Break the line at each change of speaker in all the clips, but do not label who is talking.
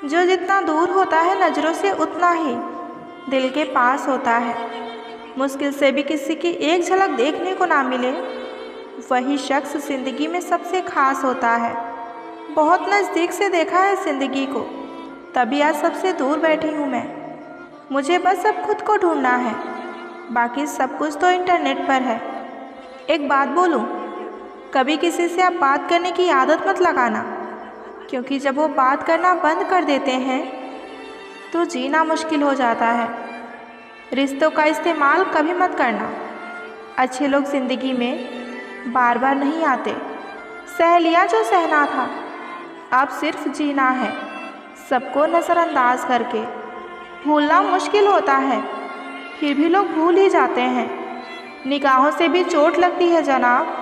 जो जितना दूर होता है नज़रों से उतना ही दिल के पास होता है। मुश्किल से भी किसी की एक झलक देखने को ना मिले, वही शख्स ज़िंदगी में सबसे खास होता है। बहुत नज़दीक से देखा है ज़िंदगी को, तभी आज सबसे दूर बैठी हूँ मैं। मुझे बस अब खुद को ढूंढना है, बाकी सब कुछ तो इंटरनेट पर है। एक बात बोलूँ, कभी किसी से आप बात करने की आदत मत लगाना, क्योंकि जब वो बात करना बंद कर देते हैं तो जीना मुश्किल हो जाता है। रिश्तों का इस्तेमाल कभी मत करना। अच्छे लोग ज़िंदगी में बार बार नहीं आते। सह लिया जो सहना था, अब सिर्फ जीना है, सबको नज़रअंदाज करके। भूलना मुश्किल होता है, फिर भी लोग भूल ही जाते हैं। निगाहों से भी चोट लगती है जनाब,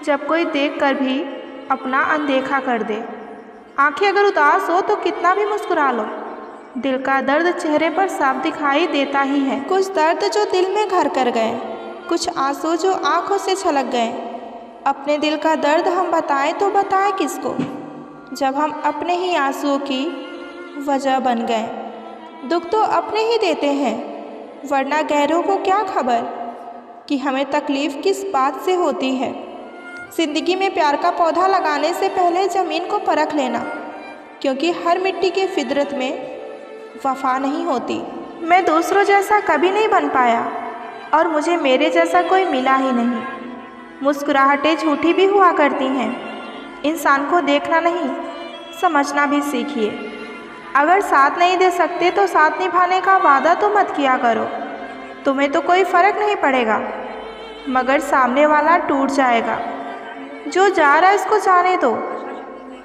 जब कोई देखकर भी अपना अनदेखा कर दे। आंखें अगर उदास हो तो कितना भी मुस्कुरा लो, दिल का दर्द चेहरे पर साफ दिखाई देता ही है। कुछ दर्द जो दिल में घर कर गए, कुछ आंसू जो आंखों से छलक गए। अपने दिल का दर्द हम बताएं तो बताएं किसको, जब हम अपने ही आंसुओं की वजह बन गए। दुख तो अपने ही देते हैं, वरना गैरों को क्या खबर कि हमें तकलीफ़ किस बात से होती है। ज़िंदगी में प्यार का पौधा लगाने से पहले ज़मीन को परख लेना, क्योंकि हर मिट्टी की फितरत में वफा नहीं होती। मैं दूसरों जैसा कभी नहीं बन पाया और मुझे मेरे जैसा कोई मिला ही नहीं। मुस्कुराहटें झूठी भी हुआ करती हैं। इंसान को देखना नहीं, समझना भी सीखिए। अगर साथ नहीं दे सकते तो साथ निभाने का वादा तो मत किया करो। तुम्हें तो कोई फ़र्क नहीं पड़ेगा, मगर सामने वाला टूट जाएगा। जो जा रहा है उसको जाने दो।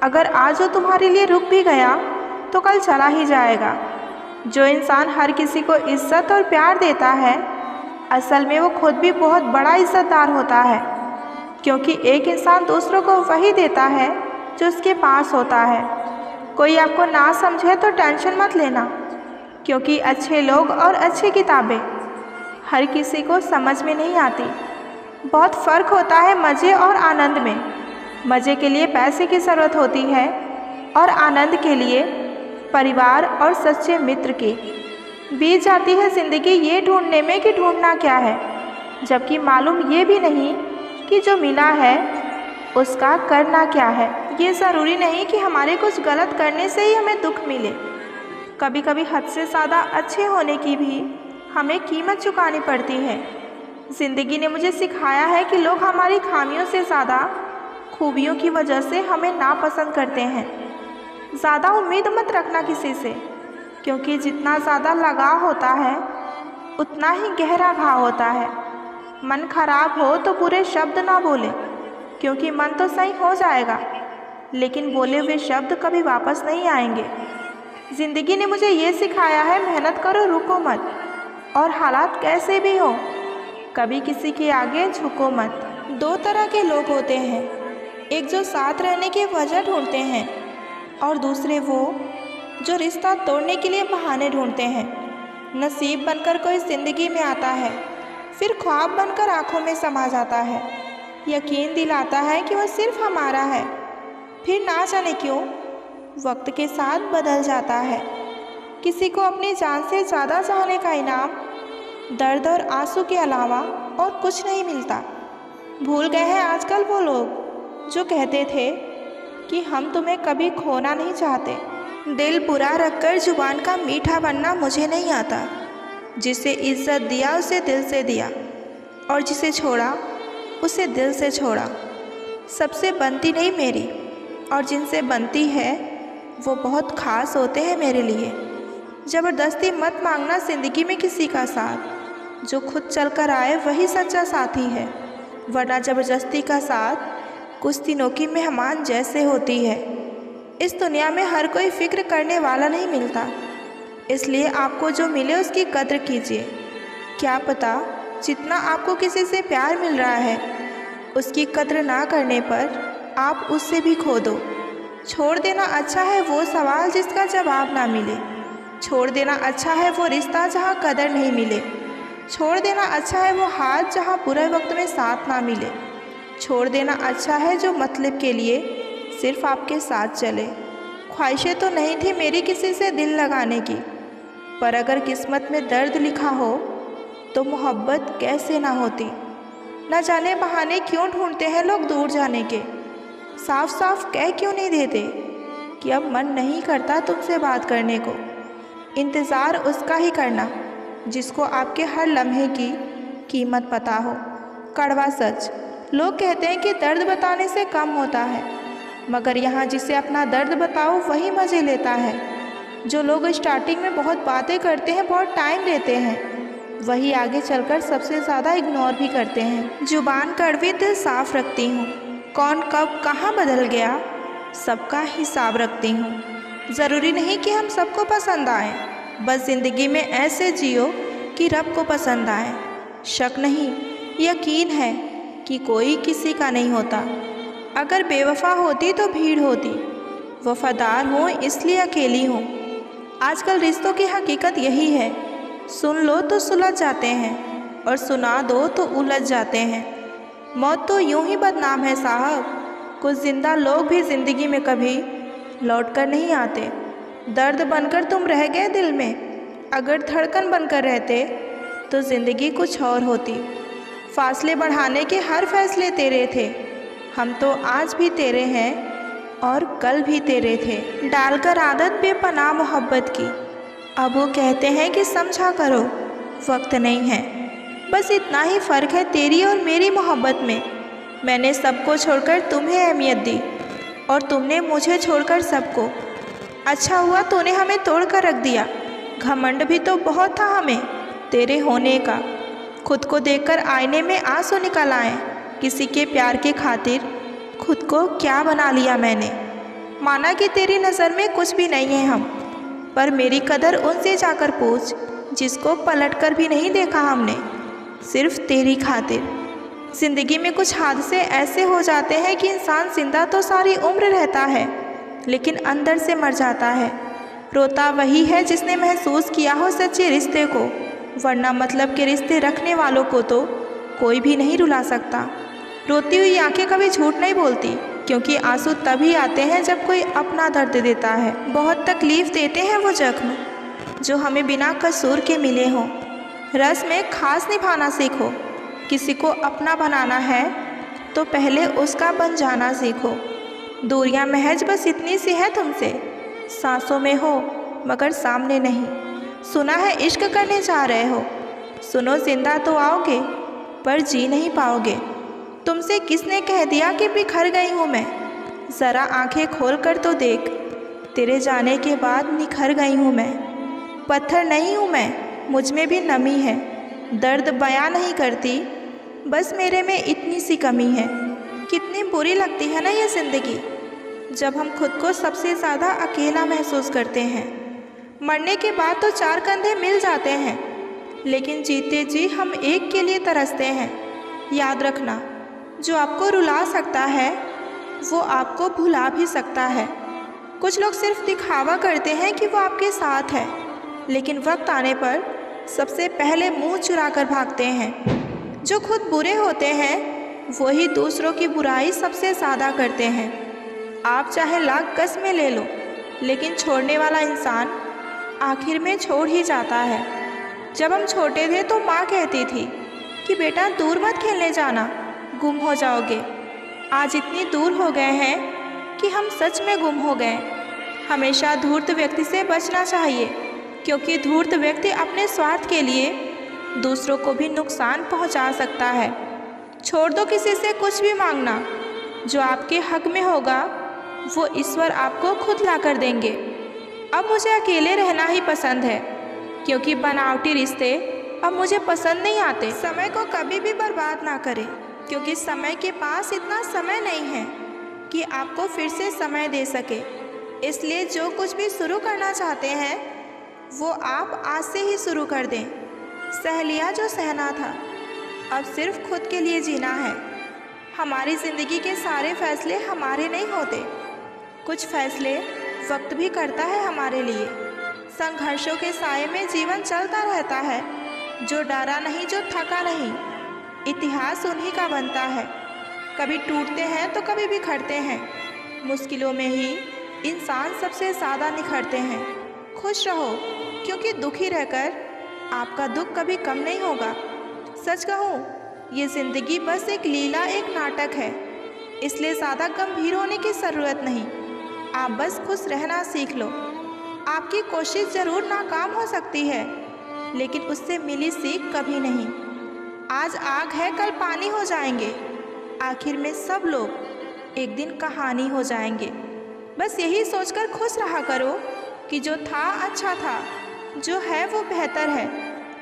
अगर आज वो तुम्हारे लिए रुक भी गया तो कल चला ही जाएगा। जो इंसान हर किसी को इज्जत और प्यार देता है, असल में वो खुद भी बहुत बड़ा इज्जतदार होता है, क्योंकि एक इंसान दूसरों को वही देता है जो उसके पास होता है। कोई आपको ना समझे तो टेंशन मत लेना, क्योंकि अच्छे लोग और अच्छी किताबें हर किसी को समझ में नहीं आती। बहुत फ़र्क होता है मज़े और आनंद में। मज़े के लिए पैसे की ज़रूरत होती है और आनंद के लिए परिवार और सच्चे मित्र की। बीत जाती है ज़िंदगी ये ढूंढने में कि ढूंढना क्या है, जबकि मालूम ये भी नहीं कि जो मिला है उसका करना क्या है। ये ज़रूरी नहीं कि हमारे कुछ गलत करने से ही हमें दुख मिले। कभी कभी हद से ज़्यादा अच्छे होने की भी हमें कीमत चुकानी पड़ती है। ज़िंदगी ने मुझे सिखाया है कि लोग हमारी खामियों से ज़्यादा खूबियों की वजह से हमें नापसंद करते हैं। ज़्यादा उम्मीद मत रखना किसी से, क्योंकि जितना ज़्यादा लगाव होता है उतना ही गहरा घाव होता है। मन खराब हो तो बुरे शब्द ना बोले, क्योंकि मन तो सही हो जाएगा, लेकिन बोले हुए शब्द कभी वापस नहीं आएंगे। ज़िंदगी ने मुझे ये सिखाया है, मेहनत करो, रुको मत, और हालात कैसे भी हो कभी किसी के आगे झुको मत। दो तरह के लोग होते हैं, एक जो साथ रहने की वजह ढूंढते हैं और दूसरे वो जो रिश्ता तोड़ने के लिए बहाने ढूंढते हैं। नसीब बनकर कोई ज़िंदगी में आता है, फिर ख्वाब बनकर आँखों में समा जाता है। यकीन दिलाता है कि वह सिर्फ हमारा है, फिर ना जाने क्यों वक्त के साथ बदल जाता है। किसी को अपनी जान से ज़्यादा चाहने का इनाम दर्द और आंसू के अलावा और कुछ नहीं मिलता। भूल गए हैं आजकल वो लोग जो कहते थे कि हम तुम्हें कभी खोना नहीं चाहते। दिल बुरा रखकर जुबान का मीठा बनना मुझे नहीं आता। जिसे इज्जत दिया उसे दिल से दिया, और जिसे छोड़ा उसे दिल से छोड़ा। सबसे बनती नहीं मेरी, और जिनसे बनती है वो बहुत ख़ास होते हैं मेरे लिए। ज़बरदस्ती मत मांगना ज़िंदगी में किसी का साथ, जो खुद चल कर आए वही सच्चा साथी है, वरना ज़बरदस्ती का साथ कुछ दिनों की मेहमान जैसे होती है। इस दुनिया में हर कोई फ़िक्र करने वाला नहीं मिलता, इसलिए आपको जो मिले उसकी कद्र कीजिए। क्या पता जितना आपको किसी से प्यार मिल रहा है उसकी कद्र ना करने पर आप उससे भी खो दो। छोड़ देना अच्छा है वो सवाल जिसका जवाब ना मिले। छोड़ देना अच्छा है वो रिश्ता जहाँ कदर नहीं मिले। छोड़ देना अच्छा है वो हाथ जहाँ बुरे वक्त में साथ ना मिले। छोड़ देना अच्छा है जो मतलब के लिए सिर्फ आपके साथ चले। ख्वाहिशें तो नहीं थी मेरी किसी से दिल लगाने की, पर अगर किस्मत में दर्द लिखा हो तो मोहब्बत कैसे ना होती। न जाने बहाने क्यों ढूंढते हैं लोग दूर जाने के, साफ साफ कह क्यों नहीं देते कि अब मन नहीं करता तुमसे बात करने को। इंतज़ार उसका ही करना जिसको आपके हर लम्हे की कीमत पता हो। कड़वा सच, लोग कहते हैं कि दर्द बताने से कम होता है, मगर यहाँ जिसे अपना दर्द बताओ वही मज़े लेता है। जो लोग स्टार्टिंग में बहुत बातें करते हैं, बहुत टाइम लेते हैं, वही आगे चलकर सबसे ज़्यादा इग्नोर भी करते हैं। जुबान कड़वी, दिल साफ रखती हूँ, कौन कब कहाँ बदल गया सबका हिसाब रखती हूँ। ज़रूरी नहीं कि हम सबको पसंद आए, बस ज़िंदगी में ऐसे जियो कि रब को पसंद आए। शक नहीं, यकीन है कि कोई किसी का नहीं होता। अगर बेवफा होती तो भीड़ होती, वफादार हूँ इसलिए अकेली हूँ। आजकल रिश्तों की हकीकत यही है, सुन लो तो सुलझ जाते हैं और सुना दो तो उलझ जाते हैं। मौत तो यूं ही बदनाम है साहब, कुछ जिंदा लोग भी ज़िंदगी में कभी लौट कर नहीं आते। दर्द बनकर तुम रह गए दिल में, अगर धड़कन बनकर रहते तो ज़िंदगी कुछ और होती। फासले बढ़ाने के हर फैसले तेरे थे, हम तो आज भी तेरे हैं और कल भी तेरे थे। डालकर आदत बेपनाह मोहब्बत की, अब वो कहते हैं कि समझा करो, वक्त नहीं है। बस इतना ही फ़र्क है तेरी और मेरी मोहब्बत में। मैंने सबको छोड़कर तुम्हें अहमियत दी और तुमने मुझे छोड़कर सबको। अच्छा हुआ तूने हमें तोड़ कर रख दिया, घमंड भी तो बहुत था हमें तेरे होने का। खुद को देखकर आईने में आंसू निकल आए, किसी के प्यार के खातिर खुद को क्या बना लिया मैंने। माना कि तेरी नज़र में कुछ भी नहीं है हम, पर मेरी कदर उनसे जाकर पूछ जिसको पलट कर भी नहीं देखा हमने, सिर्फ तेरी खातिर। ज़िंदगी में कुछ हादसे ऐसे हो जाते हैं कि इंसान जिंदा तो सारी उम्र रहता है, लेकिन अंदर से मर जाता है। रोता वही है जिसने महसूस किया हो सच्चे रिश्ते को, वरना मतलब के रिश्ते रखने वालों को तो कोई भी नहीं रुला सकता। रोती हुई आंखें कभी झूठ नहीं बोलती, क्योंकि आंसू तभी आते हैं जब कोई अपना दर्द देता है। बहुत तकलीफ़ देते हैं वो जख्म जो हमें बिना कसूर के मिले हों। रस में खास निभाना सीखो, किसी को अपना बनाना है तो पहले उसका बन जाना सीखो। दूरियां महज बस इतनी सी है तुमसे, सांसों में हो मगर सामने नहीं। सुना है इश्क करने जा रहे हो, सुनो जिंदा तो आओगे पर जी नहीं पाओगे। तुमसे किसने कह दिया कि बिखर गई हूँ मैं, ज़रा आंखें खोल कर तो देख, तेरे जाने के बाद निखर गई हूँ मैं। पत्थर नहीं हूँ मैं, मुझ में भी नमी है, दर्द बयां नहीं करती, बस मेरे में इतनी सी कमी है। कितनी बुरी लगती है ना ये ज़िंदगी, जब हम खुद को सबसे ज़्यादा अकेला महसूस करते हैं। मरने के बाद तो चार कंधे मिल जाते हैं, लेकिन जीते जी हम एक के लिए तरसते हैं। याद रखना, जो आपको रुला सकता है वो आपको भुला भी सकता है। कुछ लोग सिर्फ दिखावा करते हैं कि वो आपके साथ है, लेकिन वक्त आने पर सबसे पहले मुंह चुरा कर भागते हैं। जो खुद बुरे होते हैं वही दूसरों की बुराई सबसे ज़्यादा करते हैं। आप चाहे लाख कस्में ले लो, लेकिन छोड़ने वाला इंसान आखिर में छोड़ ही जाता है। जब हम छोटे थे तो माँ कहती थी कि बेटा दूर मत खेलने जाना, गुम हो जाओगे। आज इतनी दूर हो गए हैं कि हम सच में गुम हो गए। हमेशा धूर्त व्यक्ति से बचना चाहिए, क्योंकि धूर्त व्यक्ति अपने स्वार्थ के लिए दूसरों को भी नुकसान पहुंचा सकता है। छोड़ दो किसी से कुछ भी मांगना, जो आपके हक में होगा वो ईश्वर आपको खुद ला कर देंगे। अब मुझे अकेले रहना ही पसंद है, क्योंकि बनावटी रिश्ते अब मुझे पसंद नहीं आते। समय को कभी भी बर्बाद ना करें, क्योंकि समय के पास इतना समय नहीं है कि आपको फिर से समय दे सके। इसलिए जो कुछ भी शुरू करना चाहते हैं वो आप आज से ही शुरू कर दें। सह लिया जो सहना था, अब सिर्फ खुद के लिए जीना है। हमारी ज़िंदगी के सारे फैसले हमारे नहीं होते, कुछ फैसले वक्त भी करता है हमारे लिए। संघर्षों के साए में जीवन चलता रहता है, जो डरा नहीं, जो थका नहीं, इतिहास उन्हीं का बनता है। कभी टूटते हैं तो कभी बिखरते हैं, मुश्किलों में ही इंसान सबसे ज़्यादा निखरते हैं। खुश रहो, क्योंकि दुखी रहकर आपका दुख कभी कम नहीं होगा। सच कहूँ, ये ज़िंदगी बस एक लीला, एक नाटक है, इसलिए ज़्यादा गंभीर होने की ज़रूरत नहीं। आप बस खुश रहना सीख लो। आपकी कोशिश ज़रूर नाकाम हो सकती है, लेकिन उससे मिली सीख कभी नहीं। आज आग है, कल पानी हो जाएंगे। आखिर में सब लोग एक दिन कहानी हो जाएंगे। बस यही सोचकर खुश रहा करो कि जो था अच्छा था, जो है वो बेहतर है,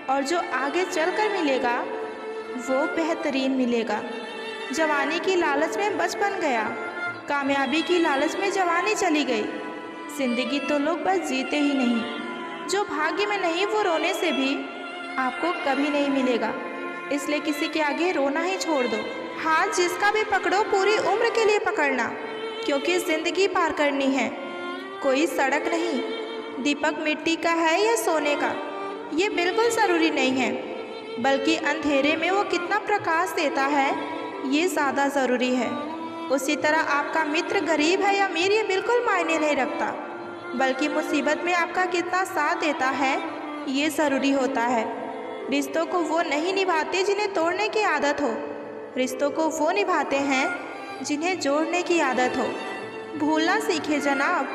और जो आगे चलकर मिलेगा वो बेहतरीन मिलेगा। जवानी की लालच में बचपन गया, कामयाबी की लालच में जवानी चली गई। जिंदगी तो लोग बस जीते ही नहीं, जो भाग्य में नहीं वो रोने से भी आपको कभी नहीं मिलेगा। इसलिए किसी के आगे रोना ही छोड़ दो। हाथ जिसका भी पकड़ो पूरी उम्र के लिए पकड़ना, क्योंकि ज़िंदगी पार करनी है। कोई सड़क नहीं, दीपक मिट्टी का है या सोने का, ये बिल्कुल ज़रूरी नहीं है, बल्कि अंधेरे में वो कितना प्रकाश देता है ये ज़्यादा ज़रूरी है। उसी तरह आपका मित्र गरीब है या अमीर ये बिल्कुल मायने नहीं रखता, बल्कि मुसीबत में आपका कितना साथ देता है ये ज़रूरी होता है। रिश्तों को वो नहीं निभाते जिन्हें तोड़ने की आदत हो, रिश्तों को वो निभाते हैं जिन्हें जोड़ने की आदत हो। भूलना सीखे जनाब,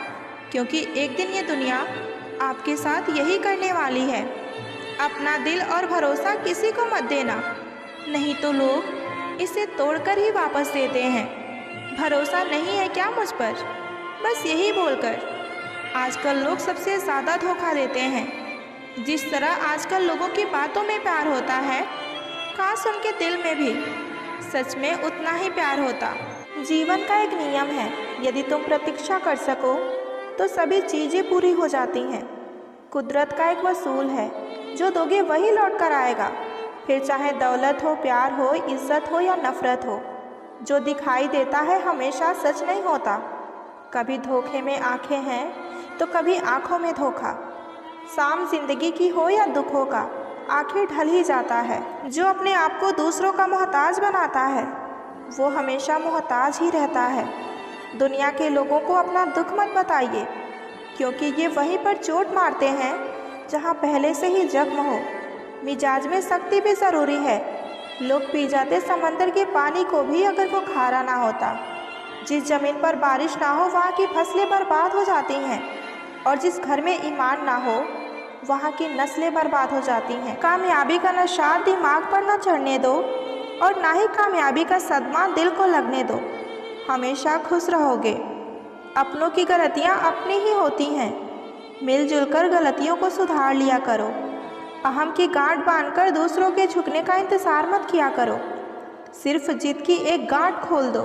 क्योंकि एक दिन ये दुनिया आपके साथ यही करने वाली है। अपना दिल और भरोसा किसी को मत देना, नहीं तो लोग इसे तोड़कर ही वापस देते हैं। भरोसा नहीं है क्या मुझ पर? बस यही बोलकर आजकल लोग सबसे ज़्यादा धोखा देते हैं। जिस तरह आजकल लोगों की बातों में प्यार होता है, काश उनके दिल में भी सच में उतना ही प्यार होता। जीवन का एक नियम है, यदि तुम प्रतीक्षा कर सको तो सभी चीज़ें पूरी हो जाती हैं। कुदरत का एक वसूल है, जो दोगे वही लौट कर आएगा, फिर चाहे दौलत हो, प्यार हो, इज्जत हो या नफ़रत हो। जो दिखाई देता है हमेशा सच नहीं होता। कभी धोखे में आंखें हैं तो कभी आंखों में धोखा। शाम जिंदगी की हो या दुखों का, आखिर ढल ही जाता है। जो अपने आप को दूसरों का मोहताज बनाता है वो हमेशा मोहताज ही रहता है। दुनिया के लोगों को अपना दुख मत बताइए, क्योंकि ये वहीं पर चोट मारते हैं जहाँ पहले से ही जख्म हो। मिजाज में सख्ती भी ज़रूरी है। लोग पी जाते समंदर के पानी को भी अगर वो खारा ना होता। जिस ज़मीन पर बारिश ना हो वहाँ की फसलें बर्बाद हो जाती हैं, और जिस घर में ईमान ना हो वहाँ की नस्लें बर्बाद हो जाती हैं। कामयाबी का नशा दिमाग पर ना चढ़ने दो, और ना ही कामयाबी का सदमा दिल को लगने दो। हमेशा खुश रहोगे। अपनों की गलतियाँ अपनी ही होती हैं, मिलजुल कर गलतियों को सुधार लिया करो। अहम की गांठ बांधकर दूसरों के झुकने का इंतज़ार मत किया करो। सिर्फ जिद की एक गांठ खोल दो,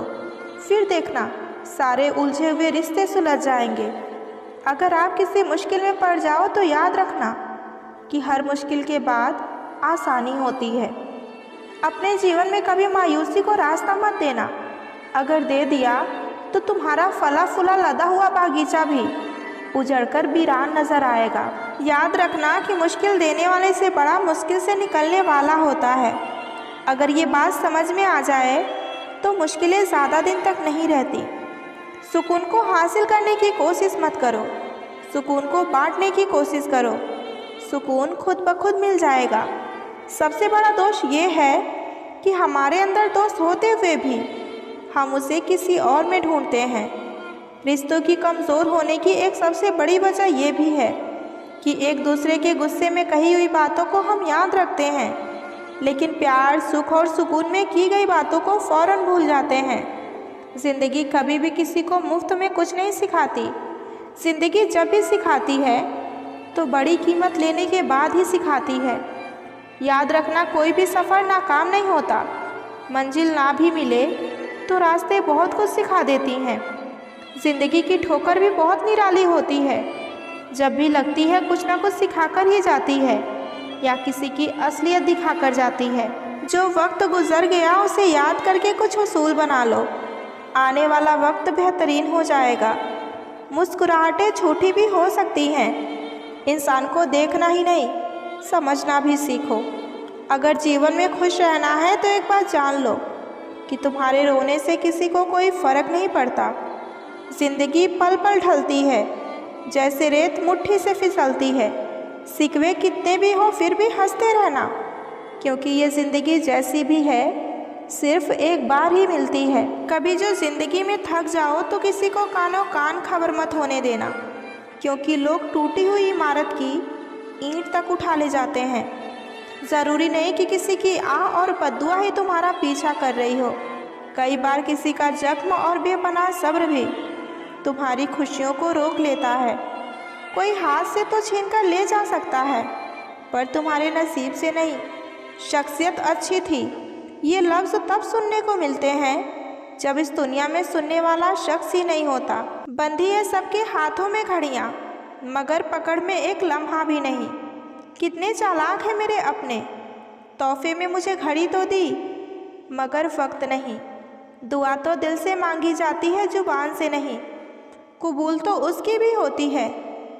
फिर देखना सारे उलझे हुए रिश्ते सुलझ जाएंगे। अगर आप किसी मुश्किल में पड़ जाओ तो याद रखना कि हर मुश्किल के बाद आसानी होती है। अपने जीवन में कभी मायूसी को रास्ता मत देना। अगर दे दिया तो तुम्हारा फला फूला लदा हुआ बागीचा भी उजड़कर वीरान नजर आएगा। याद रखना कि मुश्किल देने वाले से बड़ा मुश्किल से निकलने वाला होता है। अगर ये बात समझ में आ जाए तो मुश्किलें ज़्यादा दिन तक नहीं रहती। सुकून को हासिल करने की कोशिश मत करो, सुकून को बांटने की कोशिश करो। सुकून खुद ब खुद मिल जाएगा। सबसे बड़ा दोष ये है कि हमारे अंदर दोस्त होते हुए भी हम उसे किसी और में ढूंढते हैं। रिश्तों की कमज़ोर होने की एक सबसे बड़ी वजह यह भी है कि एक दूसरे के गुस्से में कही हुई बातों को हम याद रखते हैं, लेकिन प्यार, सुख और सुकून में की गई बातों को फ़ौरन भूल जाते हैं। ज़िंदगी कभी भी किसी को मुफ्त में कुछ नहीं सिखाती। ज़िंदगी जब भी सिखाती है तो बड़ी कीमत लेने के बाद ही सिखाती है। याद रखना, कोई भी सफ़र नाकाम नहीं होता। मंजिल ना भी मिले तो रास्ते बहुत कुछ सिखा देती हैं। ज़िंदगी की ठोकर भी बहुत निराली होती है। जब भी लगती है कुछ ना कुछ सिखाकर ही जाती है, या किसी की असलियत दिखाकर जाती है। जो वक्त गुजर गया उसे याद करके कुछ उसूल बना लो। आने वाला वक्त बेहतरीन हो जाएगा। मुस्कुराहटें छोटी भी हो सकती हैं। इंसान को देखना ही नहीं, समझना भी सीखो। अगर जीवन में खुश रहना है तो एक बात जान लो कि तुम्हारे रोने से किसी को कोई फ़र्क नहीं पड़ता। जिंदगी पल पल ढलती है, जैसे रेत मुट्ठी से फिसलती है। सिकवे कितने भी हो फिर भी हंसते रहना, क्योंकि ये ज़िंदगी जैसी भी है सिर्फ एक बार ही मिलती है। कभी जो ज़िंदगी में थक जाओ तो किसी को कानों कान खबर मत होने देना, क्योंकि लोग टूटी हुई इमारत की ईंट तक उठा ले जाते हैं। ज़रूरी नहीं कि किसी की आह और बद्दुआ ही तुम्हारा पीछा कर रही हो। कई बार किसी का जख्म और बेपनाह सब्र भी तुम्हारी खुशियों को रोक लेता है। कोई हाथ से तो छीन कर ले जा सकता है, पर तुम्हारे नसीब से नहीं। शख्सियत अच्छी थी, ये लफ्ज़ तब सुनने को मिलते हैं जब इस दुनिया में सुनने वाला शख्स ही नहीं होता। बंधी है सबके हाथों में घड़ियाँ, मगर पकड़ में एक लम्हा भी नहीं। कितने चालाक है मेरे अपने, तोहफे में मुझे घड़ी तो दी, मगर वक्त नहीं। दुआ तो दिल से मांगी जाती है, जुबान से नहीं। कबूल तो उसकी भी होती है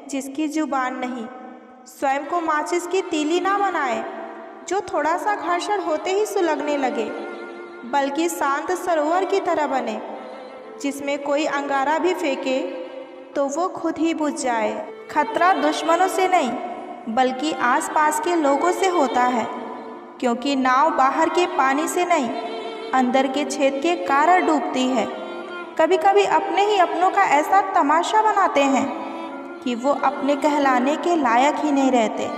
जिसकी जुबान नहीं। स्वयं को माचिस की तीली ना बनाए जो थोड़ा सा घर्षण होते ही सुलगने लगे, बल्कि शांत सरोवर की तरह बने जिसमें कोई अंगारा भी फेंके तो वो खुद ही बुझ जाए। खतरा दुश्मनों से नहीं, बल्कि आसपास के लोगों से होता है, क्योंकि नाव बाहर के पानी से नहीं, अंदर के छेद के कारण डूबती है। कभी कभी अपने ही अपनों का ऐसा तमाशा बनाते हैं कि वो अपने कहलाने के लायक ही नहीं रहते।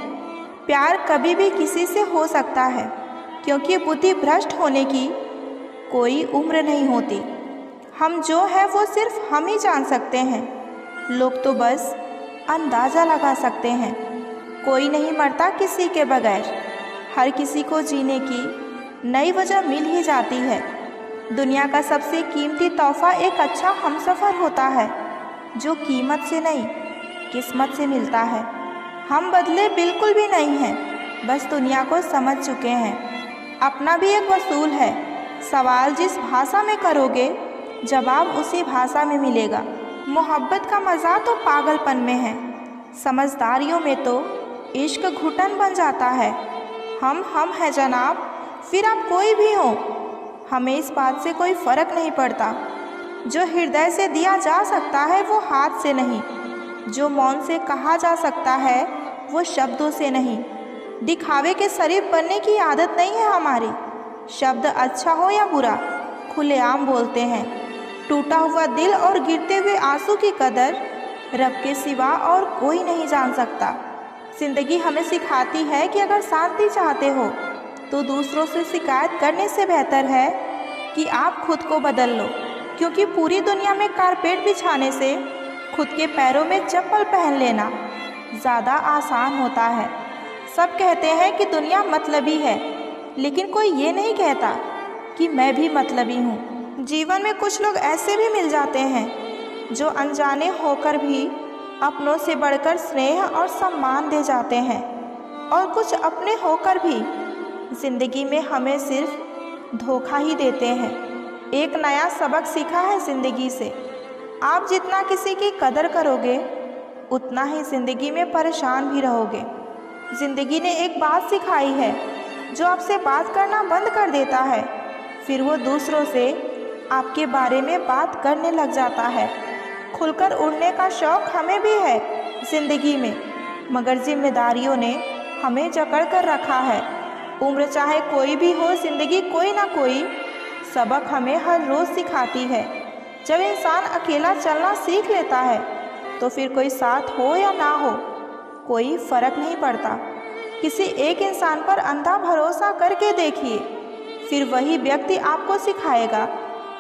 प्यार कभी भी किसी से हो सकता है, क्योंकि बुद्धि भ्रष्ट होने की कोई उम्र नहीं होती। हम जो है वो सिर्फ हम ही जान सकते हैं, लोग तो बस अंदाज़ा लगा सकते हैं। कोई नहीं मरता किसी के बगैर, हर किसी को जीने की नई वजह मिल ही जाती है। दुनिया का सबसे कीमती तोहफ़ा एक अच्छा हमसफ़र होता है, जो कीमत से नहीं किस्मत से मिलता है। हम बदले बिल्कुल भी नहीं हैं, बस दुनिया को समझ चुके हैं। अपना भी एक वसूल है, सवाल जिस भाषा में करोगे जवाब उसी भाषा में मिलेगा। मोहब्बत का मज़ा तो पागलपन में है, समझदारियों में तो इश्क घुटन बन जाता है। हम हैं जनाब, फिर आप कोई भी हो, हमें इस बात से कोई फ़र्क नहीं पड़ता। जो हृदय से दिया जा सकता है वो हाथ से नहीं, जो मौन से कहा जा सकता है वो शब्दों से नहीं। दिखावे के शरीफ बनने की आदत नहीं है हमारी। शब्द अच्छा हो या बुरा खुलेआम बोलते हैं। टूटा हुआ दिल और गिरते हुए आंसू की कदर रब के सिवा और कोई नहीं जान सकता। ज़िंदगी हमें सिखाती है कि अगर शांति चाहते हो तो दूसरों से शिकायत करने से बेहतर है कि आप खुद को बदल लो, क्योंकि पूरी दुनिया में कारपेट बिछाने से खुद के पैरों में चप्पल पहन लेना ज़्यादा आसान होता है। सब कहते हैं कि दुनिया मतलबी है, लेकिन कोई ये नहीं कहता कि मैं भी मतलबी हूँ। जीवन में कुछ लोग ऐसे भी मिल जाते हैं जो अनजाने होकर भी अपनों से बढ़कर स्नेह और सम्मान दे जाते हैं, और कुछ अपने होकर भी ज़िंदगी में हमें सिर्फ धोखा ही देते हैं। एक नया सबक सीखा है ज़िंदगी से, आप जितना किसी की कदर करोगे उतना ही ज़िंदगी में परेशान भी रहोगे। ज़िंदगी ने एक बात सिखाई है, जो आपसे बात करना बंद कर देता है फिर वो दूसरों से आपके बारे में बात करने लग जाता है। खुलकर उड़ने का शौक़ हमें भी है ज़िंदगी में, मगर जिम्मेदारियों ने हमें जकड़ कर रखा है। उम्र चाहे कोई भी हो, ज़िंदगी कोई ना कोई सबक हमें हर रोज़ सिखाती है। जब इंसान अकेला चलना सीख लेता है तो फिर कोई साथ हो या ना हो कोई फ़र्क नहीं पड़ता। किसी एक इंसान पर अंधा भरोसा करके देखिए, फिर वही व्यक्ति आपको सिखाएगा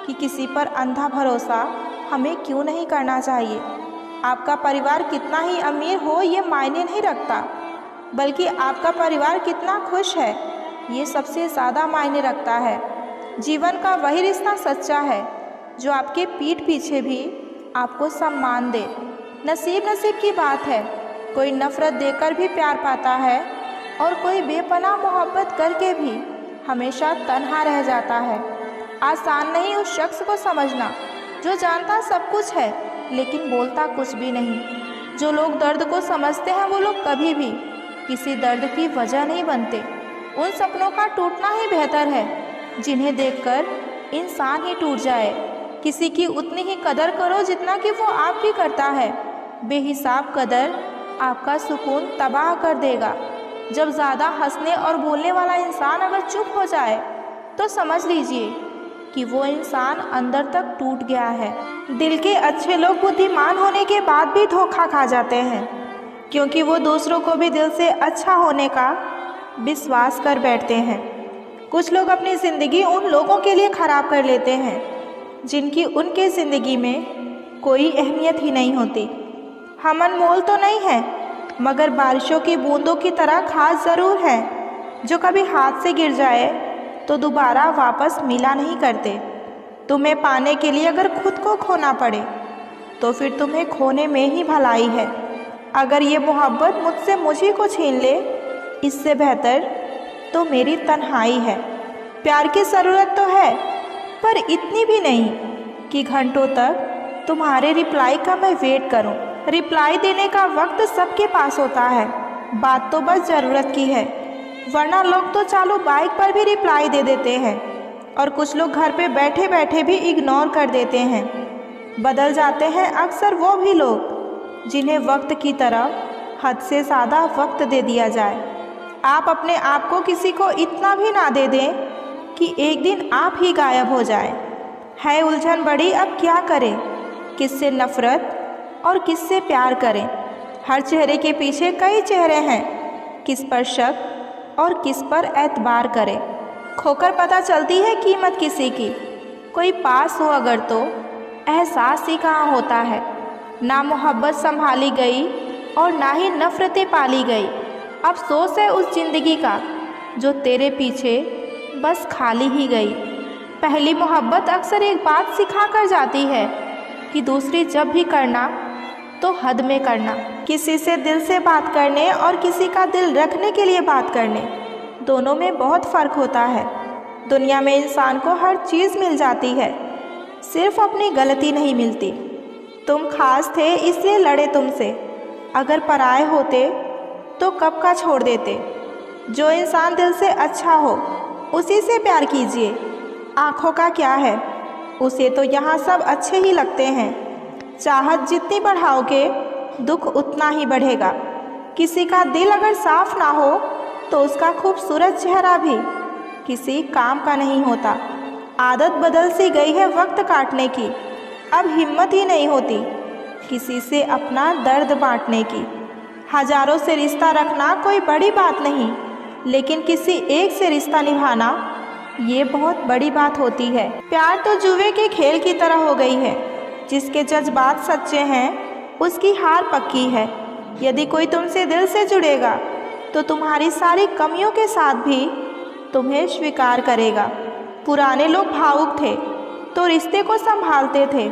कि किसी पर अंधा भरोसा हमें क्यों नहीं करना चाहिए। आपका परिवार कितना ही अमीर हो ये मायने नहीं रखता, बल्कि आपका परिवार कितना खुश है ये सबसे ज़्यादा मायने रखता है। जीवन का वही रिश्ता सच्चा है जो आपके पीठ पीछे भी आपको सम्मान दे। नसीब की बात है, कोई नफ़रत देकर भी प्यार पाता है और कोई बेपनाह मोहब्बत करके भी हमेशा तन्हा रह जाता है। आसान नहीं उस शख्स को समझना जो जानता सब कुछ है लेकिन बोलता कुछ भी नहीं। जो लोग दर्द को समझते हैं वो लोग कभी भी किसी दर्द की वजह नहीं बनते। उन सपनों का टूटना ही बेहतर है जिन्हें देखकर इंसान ही टूट जाए। किसी की उतनी ही कदर करो जितना कि वो आपकी करता है। बेहिसाब कदर आपका सुकून तबाह कर देगा। जब ज़्यादा हंसने और बोलने वाला इंसान अगर चुप हो जाए तो समझ लीजिए कि वो इंसान अंदर तक टूट गया है। दिल के अच्छे लोग बुद्धिमान होने के बाद भी धोखा खा जाते हैं, क्योंकि वो दूसरों को भी दिल से अच्छा होने का विश्वास कर बैठते हैं। कुछ लोग अपनी ज़िंदगी उन लोगों के लिए ख़राब कर लेते हैं जिनकी उनके ज़िंदगी में कोई अहमियत ही नहीं होती। हम अनमोल तो नहीं हैं, मगर बारिशों की बूंदों की तरह खास ज़रूर है, जो कभी हाथ से गिर जाए तो दोबारा वापस मिला नहीं करते। तुम्हें पाने के लिए अगर खुद को खोना पड़े तो फिर तुम्हें खोने में ही भलाई है। अगर ये मोहब्बत मुझसे मुझी को छीन ले, इससे बेहतर तो मेरी तन्हाई है। प्यार की ज़रूरत तो है, पर इतनी भी नहीं कि घंटों तक तुम्हारे रिप्लाई का मैं वेट करूं। रिप्लाई देने का वक्त सबके पास होता है, बात तो बस ज़रूरत की है। वरना लोग तो चालू बाइक पर भी रिप्लाई दे देते हैं, और कुछ लोग घर पे बैठे बैठे भी इग्नोर कर देते हैं। बदल जाते हैं अक्सर वो भी लोग जिन्हें वक्त की तरफ हद से ज़्यादा वक्त दे दिया जाए। आप अपने आप को किसी को इतना भी ना दे दें कि एक दिन आप ही गायब हो जाए। है उलझन बड़ी, अब क्या करें, किससे नफ़रत और किससे प्यार करें। हर चेहरे के पीछे कई चेहरे हैं, किस पर शक और किस पर एतबार करें। खोकर पता चलती है कीमत किसी की, कोई पास हो अगर तो एहसास ही कहाँ होता है। ना मोहब्बत संभाली गई और ना ही नफ़रतें पाली गई। अफसोस है उस ज़िंदगी का जो तेरे पीछे बस खाली ही गई। पहली मोहब्बत अक्सर एक बात सिखा कर जाती है कि दूसरी जब भी करना तो हद में करना। किसी से दिल से बात करने और किसी का दिल रखने के लिए बात करने, दोनों में बहुत फ़र्क होता है। दुनिया में इंसान को हर चीज़ मिल जाती है, सिर्फ अपनी गलती नहीं मिलती। तुम खास थे इसलिए लड़े तुमसे, अगर पराए होते तो कब का छोड़ देते। जो इंसान दिल से अच्छा हो उसी से प्यार कीजिए। आँखों का क्या है, उसे तो यहाँ सब अच्छे ही लगते हैं। चाहत जितनी बढ़ाओगे दुख उतना ही बढ़ेगा। किसी का दिल अगर साफ ना हो तो उसका खूबसूरत चेहरा भी किसी काम का नहीं होता। आदत बदल सी गई है वक्त काटने की, अब हिम्मत ही नहीं होती किसी से अपना दर्द बांटने की। हजारों से रिश्ता रखना कोई बड़ी बात नहीं, लेकिन किसी एक से रिश्ता निभाना ये बहुत बड़ी बात होती है। प्यार तो जुए के खेल की तरह हो गई है, जिसके जज्बात सच्चे हैं उसकी हार पक्की है। यदि कोई तुमसे दिल से जुड़ेगा तो तुम्हारी सारी कमियों के साथ भी तुम्हें स्वीकार करेगा। पुराने लोग भावुक थे तो रिश्ते को संभालते थे,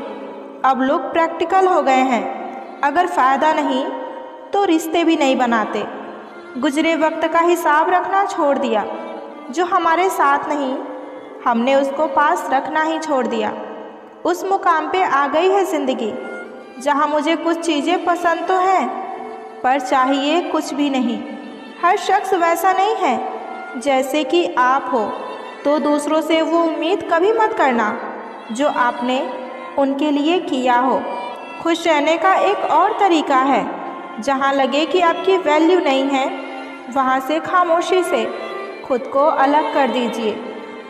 अब लोग प्रैक्टिकल हो गए हैं। अगर फ़ायदा नहीं तो रिश्ते भी नहीं बनाते। गुजरे वक्त का हिसाब रखना छोड़ दिया, जो हमारे साथ नहीं हमने उसको पास रखना ही छोड़ दिया। उस मुकाम पे आ गई है ज़िंदगी जहाँ मुझे कुछ चीज़ें पसंद तो हैं पर चाहिए कुछ भी नहीं। हर शख्स वैसा नहीं है जैसे कि आप हो, तो दूसरों से वो उम्मीद कभी मत करना जो आपने उनके लिए किया हो। खुश रहने का एक और तरीका है, जहाँ लगे कि आपकी वैल्यू नहीं है वहाँ से खामोशी से खुद को अलग कर दीजिए।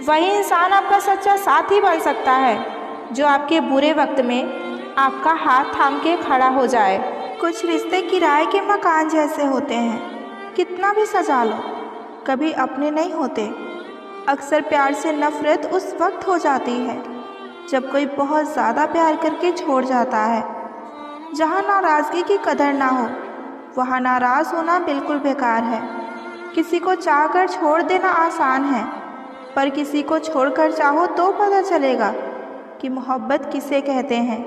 वही इंसान आपका सच्चा साथी बन सकता है जो आपके बुरे वक्त में आपका हाथ थाम के खड़ा हो जाए। कुछ रिश्ते किराए के मकान जैसे होते हैं, कितना भी सजा लो कभी अपने नहीं होते। अक्सर प्यार से नफ़रत उस वक्त हो जाती है जब कोई बहुत ज़्यादा प्यार करके छोड़ जाता है। जहाँ नाराज़गी की कदर ना हो वहाँ नाराज़ होना बिल्कुल बेकार है। किसी को चाहकर छोड़ देना आसान है, पर किसी को छोड़कर चाहो तो पता चलेगा कि मोहब्बत किसे कहते हैं।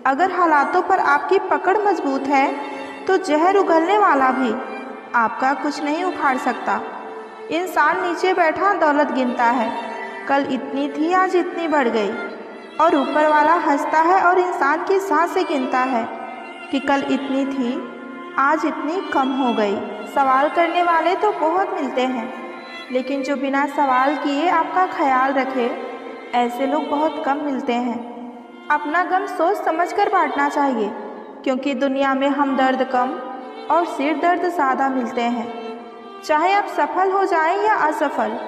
अगर हालातों पर आपकी पकड़ मजबूत है तो जहर उगलने वाला भी आपका कुछ नहीं उखाड़ सकता। इंसान नीचे बैठा दौलत गिनता है, कल इतनी थी आज इतनी बढ़ गई, और ऊपर वाला हंसता है और इंसान की सांसें गिनता है कि कल इतनी थी आज इतनी कम हो गई। सवाल करने वाले तो बहुत मिलते हैं, लेकिन जो बिना सवाल किए आपका ख्याल रखे ऐसे लोग बहुत कम मिलते हैं। अपना गम सोच समझकर बांटना चाहिए, क्योंकि दुनिया में हमदर्द कम और सिर दर्द ज़्यादा मिलते हैं। चाहे आप सफल हो जाएं या असफल,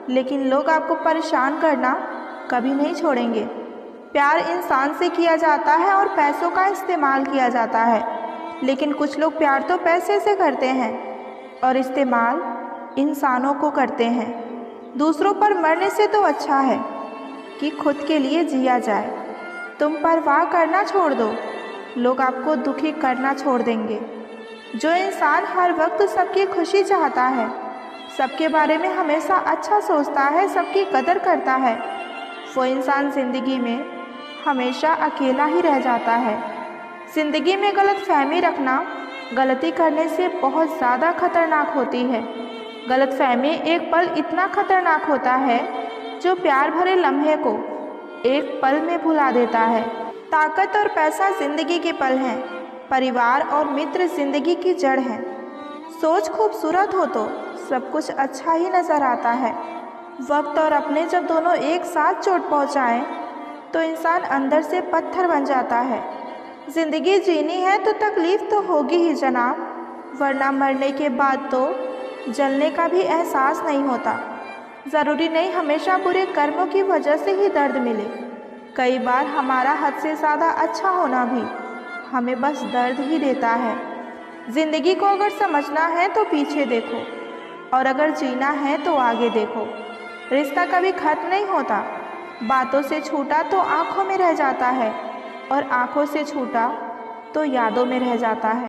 लेकिन लोग आपको परेशान करना कभी नहीं छोड़ेंगे। प्यार इंसान से किया जाता है और पैसों का इस्तेमाल किया जाता है, लेकिन कुछ लोग प्यार तो पैसे से करते हैं और इस्तेमाल इंसानों को करते हैं। दूसरों पर मरने से तो अच्छा है कि खुद के लिए जिया जाए। तुम परवाह करना छोड़ दो, लोग आपको दुखी करना छोड़ देंगे। जो इंसान हर वक्त सबकी खुशी चाहता है, सबके बारे में हमेशा अच्छा सोचता है, सबकी कदर करता है, वो इंसान ज़िंदगी में हमेशा अकेला ही रह जाता है। ज़िंदगी में गलतफहमी रखना गलती करने से बहुत ज़्यादा खतरनाक होती है। गलतफहमी एक पल इतना खतरनाक होता है जो प्यार भरे लम्हे को एक पल में भुला देता है। ताकत और पैसा ज़िंदगी के पल हैं, परिवार और मित्र ज़िंदगी की जड़ हैं। सोच खूबसूरत हो तो सब कुछ अच्छा ही नज़र आता है। वक्त और अपने जब दोनों एक साथ चोट पहुँचाएँ तो इंसान अंदर से पत्थर बन जाता है। ज़िंदगी जीनी है तो तकलीफ़ तो होगी ही जनाब, वरना मरने के बाद तो जलने का भी एहसास नहीं होता। ज़रूरी नहीं हमेशा बुरे कर्मों की वजह से ही दर्द मिले। कई बार हमारा हद से ज़्यादा अच्छा होना भी हमें बस दर्द ही देता है। ज़िंदगी को अगर समझना है तो पीछे देखो, और अगर जीना है तो आगे देखो। रिश्ता कभी खत्म नहीं होता। बातों से छूटा तो आँखों में रह जाता है, और आँखों से छूटा तो यादों में रह जाता है।